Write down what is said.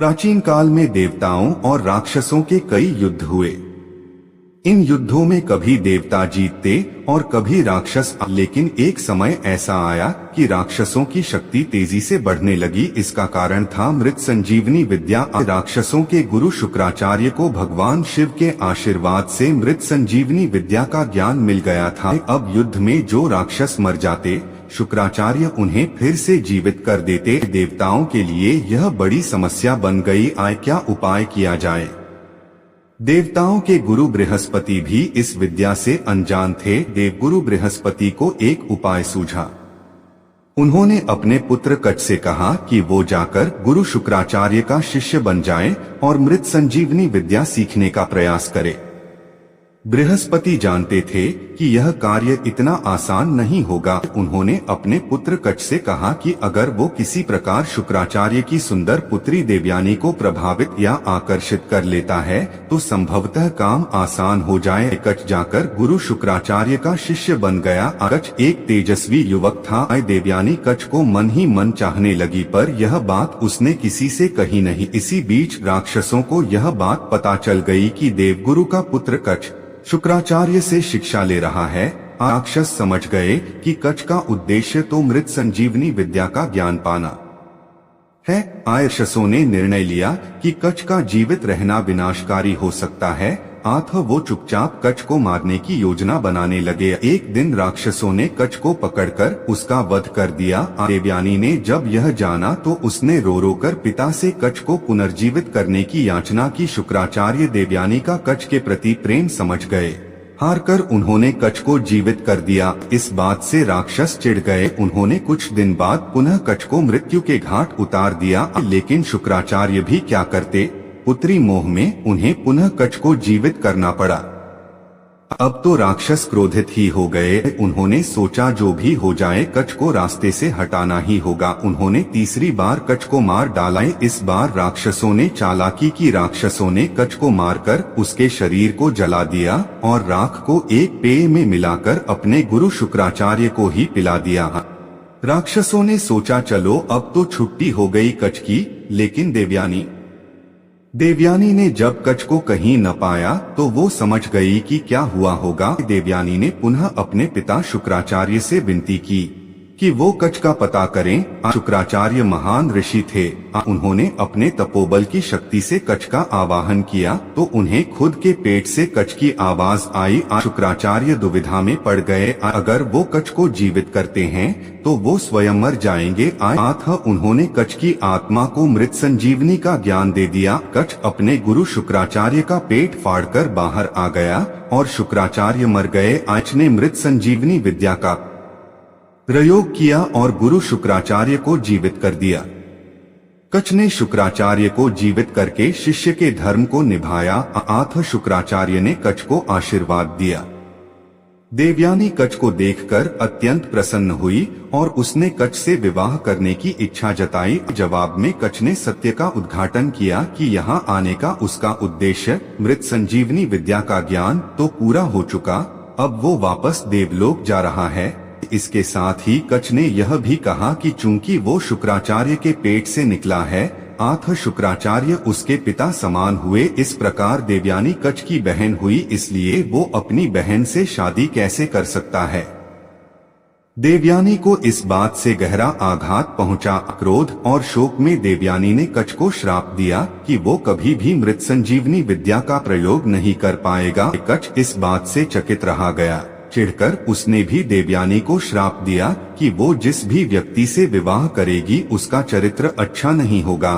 प्राचीन काल में देवताओं और राक्षसों के कई युद्ध हुए। इन युद्धों में कभी देवता जीतते और कभी राक्षस, लेकिन एक समय ऐसा आया कि राक्षसों की शक्ति तेजी से बढ़ने लगी। इसका कारण था मृत संजीवनी विद्या। राक्षसों के गुरु शुक्राचार्य को भगवान शिव के आशीर्वाद से मृत संजीवनी विद्या का ज्ञान मिल गया था। अब युद्ध में जो राक्षस मर जाते, शुक्राचार्य उन्हें फिर से जीवित कर देते। देवताओं के लिए यह बड़ी समस्या बन गई। क्या उपाय किया जाए? देवताओं के गुरु बृहस्पति भी इस विद्या से अनजान थे। देवगुरु बृहस्पति को एक उपाय सूझा। उन्होंने अपने पुत्र कच से कहा कि वो जाकर गुरु शुक्राचार्य का शिष्य बन जाए और मृत संजीवनी विद्या सीखने का प्रयास करे। बृहस्पति जानते थे कि यह कार्य इतना आसान नहीं होगा। उन्होंने अपने पुत्र कच से कहा कि अगर वो किसी प्रकार शुक्राचार्य की सुंदर पुत्री देवयानी को प्रभावित या आकर्षित कर लेता है तो संभवतः काम आसान हो जाए। कच जाकर गुरु शुक्राचार्य का शिष्य बन गया। कच एक तेजस्वी युवक था। देवयानी कच को मन ही मन चाहने लगी, पर यह बात उसने किसी से कही नहीं। इसी बीच राक्षसों को यह बात पता चल गई कि देवगुरु का पुत्र कच शुक्राचार्य से शिक्षा ले रहा है। राक्षस समझ गए कि कच का उद्देश्य तो मृत संजीवनी विद्या का ज्ञान पाना है। राक्षसों ने निर्णय लिया कि कच का जीवित रहना विनाशकारी हो सकता है। वो चुपचाप कच को मारने की योजना बनाने लगे। एक दिन राक्षसों ने कच को पकड़कर उसका वध कर दिया। देवयानी ने जब यह जाना तो उसने रो रो कर पिता से कच को पुनर्जीवित करने की याचना की। शुक्राचार्य देवयानी का कच के प्रति प्रेम समझ गए। हारकर उन्होंने कच को जीवित कर दिया। इस बात से राक्षस चिढ़ गए। उन्होंने कुछ दिन बाद पुनः कच को मृत्यु के घाट उतार दिया। लेकिन शुक्राचार्य भी क्या करते, पुत्री मोह में उन्हें पुनः कच को जीवित करना पड़ा। अब तो राक्षस क्रोधित ही हो गए। उन्होंने सोचा जो भी हो जाए कच को रास्ते से हटाना ही होगा। उन्होंने तीसरी बार कच को मार डाला। इस बार राक्षसों ने चालाकी की। राक्षसों ने कच को मारकर उसके शरीर को जला दिया और राख को एक पेय में मिलाकर अपने गुरु शुक्राचार्य को ही पिला दिया। राक्षसों ने सोचा चलो अब तो छुट्टी हो गई कच की, लेकिन देवयानी ने जब कच को कहीं न पाया तो वो समझ गई कि क्या हुआ होगा। देवयानी ने पुनः अपने पिता शुक्राचार्य से विनती की कि वो कच का पता करें। शुक्राचार्य महान ऋषि थे। उन्होंने अपने तपोबल की शक्ति से कच का आवाहन किया तो उन्हें खुद के पेट से कच की आवाज आई। शुक्राचार्य दुविधा में पड़ गए। अगर वो कच को जीवित करते हैं तो वो स्वयं मर जाएंगे। उन्होंने कच की आत्मा को मृत संजीवनी का ज्ञान दे दिया। कच अपने गुरु शुक्राचार्य का पेट फाड़कर बाहर आ गया और शुक्राचार्य मर गए। कच ने मृत संजीवनी विद्या का प्रयोग किया और गुरु शुक्राचार्य को जीवित कर दिया। कच ने शुक्राचार्य को जीवित करके शिष्य के धर्म को निभाया। शुक्राचार्य ने कच को आशीर्वाद दिया। देवयानी कच को देखकर अत्यंत प्रसन्न हुई और उसने कच से विवाह करने की इच्छा जताई। जवाब में कच ने सत्य का उद्घाटन किया कि यहाँ आने का उसका उद्देश्य मृत संजीवनी विद्या का ज्ञान तो पूरा हो चुका, अब वो वापस देवलोक जा रहा है। इसके साथ ही कच ने यह भी कहा कि चूंकि वो शुक्राचार्य के पेट से निकला है, शुक्राचार्य उसके पिता समान हुए। इस प्रकार देवयानी कच की बहन हुई, इसलिए वो अपनी बहन से शादी कैसे कर सकता है। देवयानी को इस बात से गहरा आघात पहुंचा। क्रोध और शोक में देवयानी ने कच को श्राप दिया कि वो कभी भी मृत संजीवनी विद्या का प्रयोग नहीं कर पाएगा। कच इस बात से चकित रहा गया। चिढ़कर उसने भी देवयानी को श्राप दिया कि वो जिस भी व्यक्ति से विवाह करेगी उसका चरित्र अच्छा नहीं होगा।